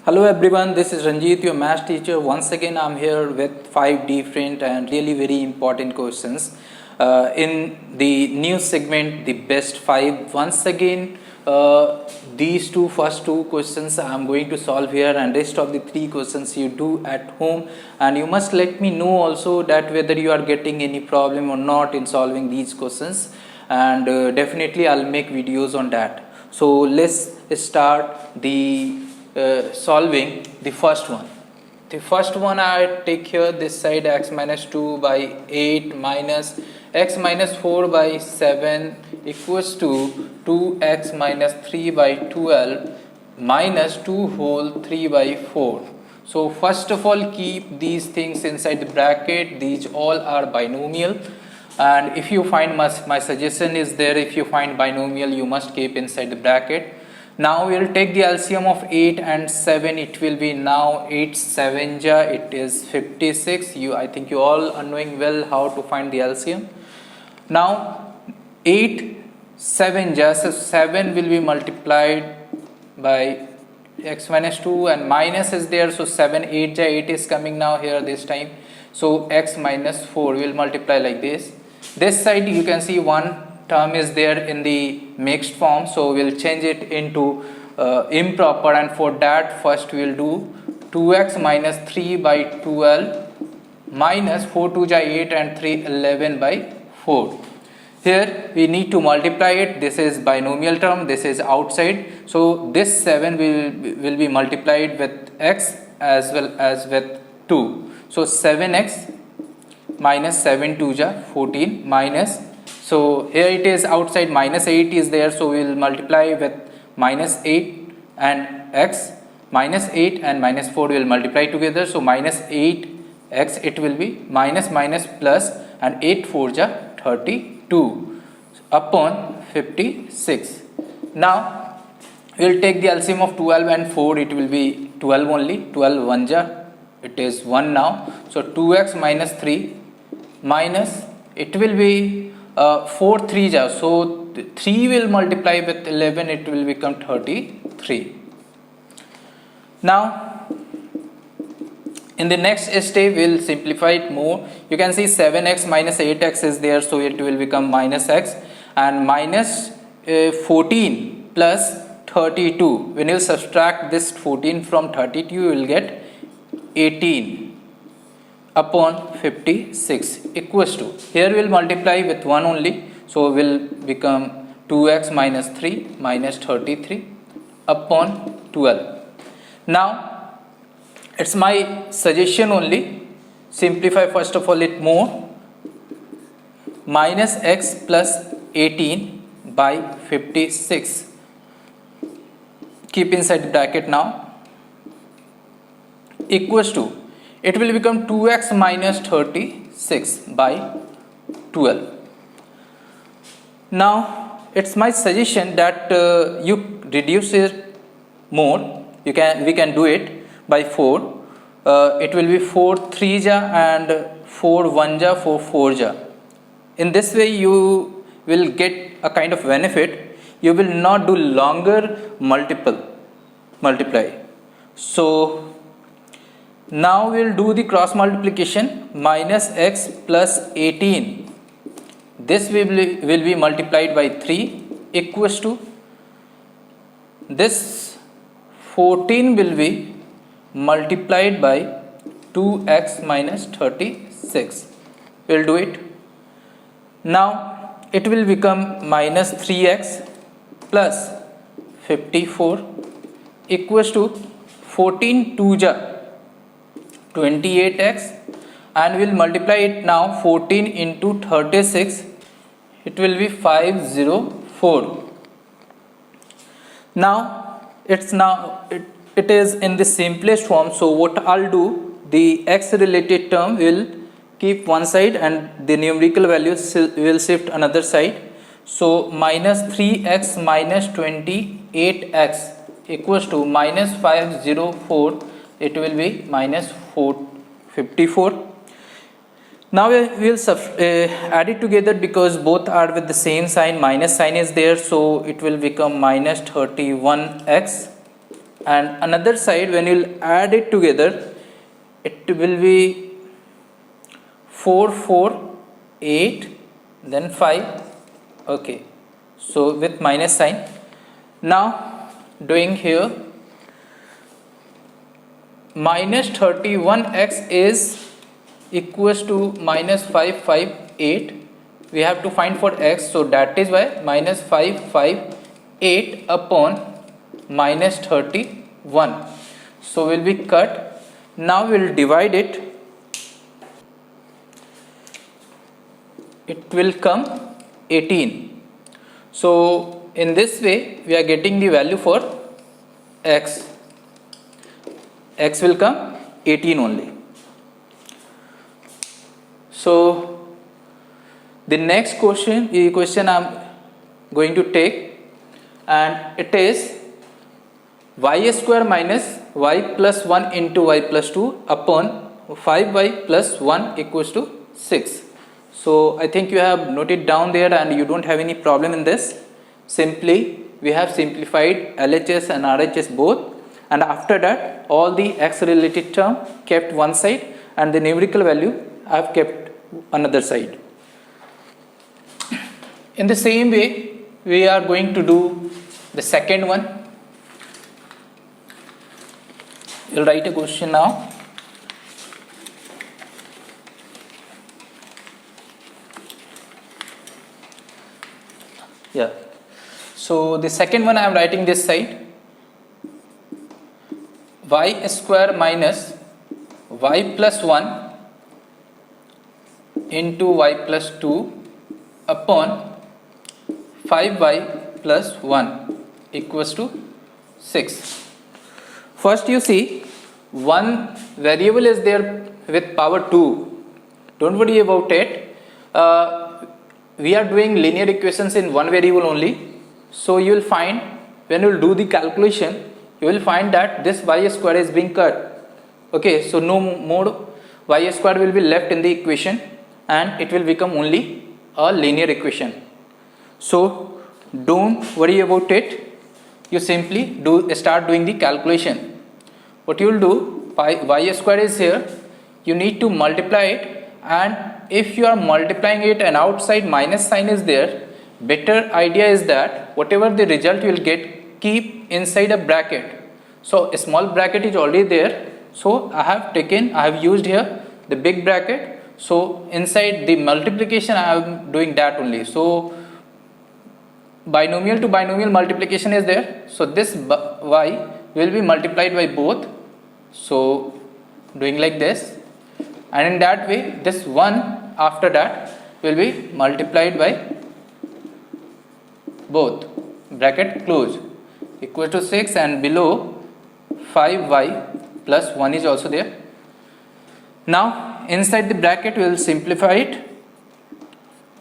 Hello everyone, this is Ranjit, your math teacher. Once again, I'm here with 5 different and really very important questions in the new segment, the best 5. Once again, these first two questions I'm going to solve here, and rest of the 3 questions you do at home. And you must let me know also that whether you are getting any problem or not in solving these questions, and definitely I'll make videos on that. So let's start the solving the first one. The first one I take here this side x minus 2 by 8 minus x minus 4 by 7 equals to 2x minus 3 by 12 minus 2 whole 3 by 4. So first of all, keep these things inside the bracket. These all are binomial, and if you find my suggestion is there, if you find binomial you must keep inside the bracket. Now we will take the LCM of 8 and 7. It will be now 8 7 ja, it is 56. I think you all are knowing well how to find the LCM. Now 8 7 ja, so 7 will be multiplied by x minus 2 and minus is there, so 7 8 ja, 8 is coming now here this time. So x minus 4 will multiply like this. This side you can see one term is there in the mixed form, so we'll change it into improper, and for that first we'll do 2x minus 3 by 12 minus 4 2 ja 8 and 3 11 by 4. Here we need to multiply it. This is binomial term, this is outside, so this 7 will be multiplied with x as well as with 2. So 7x minus 7 2 ja 14 minus, so here it is outside, minus 8 is there, so we will multiply with minus 8 and x. Minus 8 and minus 4 will multiply together, so minus 8x, it will be minus minus plus, and 8 4 ja 32 upon 56. Now we will take the LCM of 12 and 4. It will be 12 only. 12 1 ja, it is 1 now, so 2x minus 3 minus, it will be 4 3 ja, so 3 will multiply with 11, it will become 33. Now in the next step we will simplify it more. You can see 7x minus 8x is there, so it will become minus x, and minus 14 plus 32. When you subtract this 14 from 32, you will get 18 upon 56 equals to, here we will multiply with 1 only, so will become 2x minus 3 minus 33 upon 12. Now it's my suggestion only, simplify first of all it more. Minus x plus 18 by 56, keep inside the bracket now, equals to, it will become 2x minus 36 by 12. Now it's my suggestion that you reduce it more. We can do it by 4. It will be 4 3 ja and 4 1 ja 4 4 ja. In this way you will get a kind of benefit. You will not do longer multiply. So now we will do the cross multiplication. Minus x plus 18, this will be multiplied by 3 equals to, this 14 will be multiplied by 2x minus 36. We will do it. Now it will become minus 3x plus 54 equals to 14 2 ja 28x, and we will multiply it now 14 into 36, it will be 504. Now it is in the simplest form, so what I'll do, the x related term will keep one side and the numerical values will shift another side. So minus 3x minus 28x equals to minus 504, it will be minus 454. Now we will add it together because both are with the same sign, minus sign is there, so it will become minus 31x and another side when you'll add it together, it will be 4 4 8 then 5. Okay, so with minus sign. Now doing here, minus 31x is equals to minus 558. We have to find for x, so that is why minus 558 upon minus 31. So will be cut. Now we will divide it. It will come 18. So in this way we are getting the value for x. X will come 18 only. So the next question I am going to take, and it is y square minus y plus 1 into y plus 2 upon 5y plus 1 equals to 6. So I think you have noted down there and you don't have any problem in this. Simply we have simplified LHS and RHS both, and after that all the x related term kept one side and the numerical value I have kept another side. In the same way we are going to do the second one. We'll write a question now. Yeah. So the second one I am writing this side. Y square minus y plus 1 into y plus 2 upon 5y plus 1 equals to 6. First you see, one variable is there with power 2. Don't worry about it. We are doing linear equations in one variable only. So you will find when you will do the calculation, you will find that this y square is being cut. Okay, so no more y square will be left in the equation and it will become only a linear equation. So don't worry about it. You simply start doing the calculation. What you will do, y square is here, you need to multiply it, and if you are multiplying it and outside minus sign is there, better idea is that whatever the result you will get, keep inside a bracket. So a small bracket is already there, so I have used here the big bracket. So inside the multiplication I am doing that only. So binomial to binomial multiplication is there, so this y will be multiplied by both. So doing like this, and in that way this 1 after that will be multiplied by both, bracket close, equal to 6, and below 5y plus 1 is also there. Now inside the bracket we will simplify it,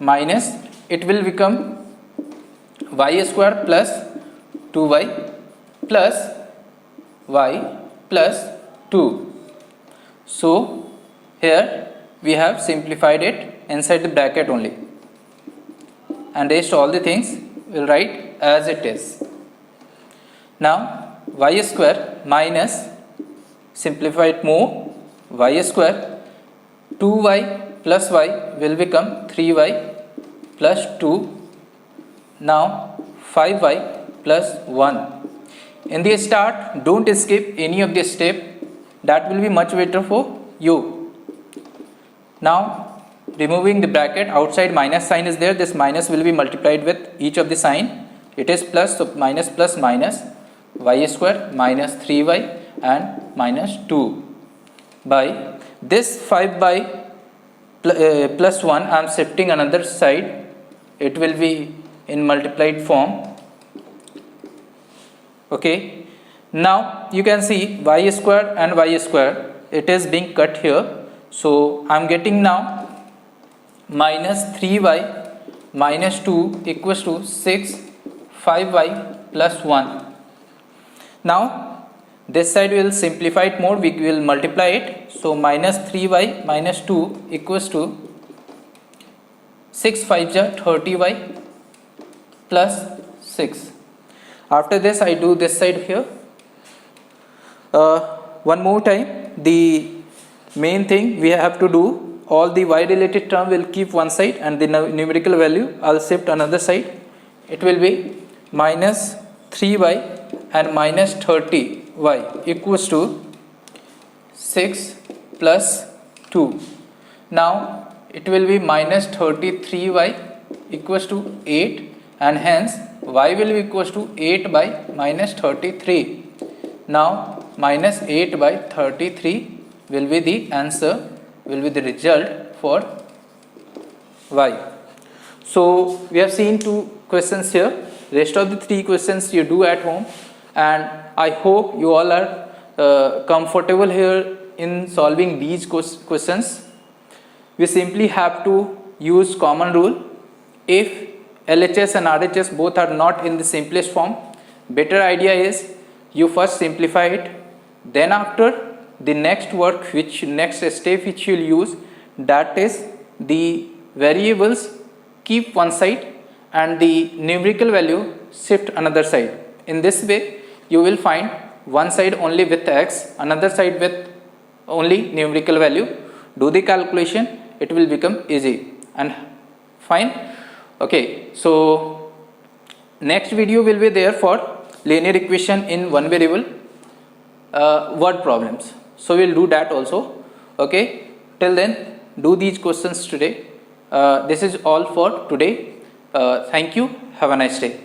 minus, it will become y square plus 2y plus y plus 2. So here we have simplified it inside the bracket only, and rest all the things we'll write as it is. Now y square minus, simplify it more, y square 2y plus y will become 3y plus 2. Now 5y plus 1. In the start don't skip any of the step, that will be much better for you. Now removing the bracket, outside minus sign is there, this minus will be multiplied with each of the sign. It is plus, so minus plus minus, y square minus 3y and minus 2 by this 5 by plus 1 I am shifting another side, it will be in multiplied form. Okay, now you can see y square and y square, it is being cut here. So I am getting now minus 3y minus 2 equals to 6, 5y plus 1. Now this side we will simplify it more, we will multiply it. So minus 3y minus 2 equals to 6 5 ja 30y plus 6. After this I do this side here, One more time, the main thing we have to do, all the y related term will keep one side and the numerical value I'll shift another side. It will be minus 3y and minus 30y equals to 6 plus 2. Now it will be minus 33y equals to 8, and hence y will be equals to 8 by minus 33. Now minus 8 by 33 will be the answer, will be the result for y. So we have seen 2 questions here. Rest of the 3 questions you do at home, and I hope you all are comfortable here in solving these questions. We simply have to use common rule. If LHS and RHS both are not in the simplest form, better idea is you first simplify it, then after the next work, which next step which you will use, that is the variables keep one side and the numerical value shift another side. In this way you will find one side only with x, another side with only numerical value. Do the calculation, it will become easy and fine. Okay, so next video will be there for linear equation in one variable word problems, so we'll do that also. Okay, till then do these questions today. This is all for today. Thank you, have a nice day.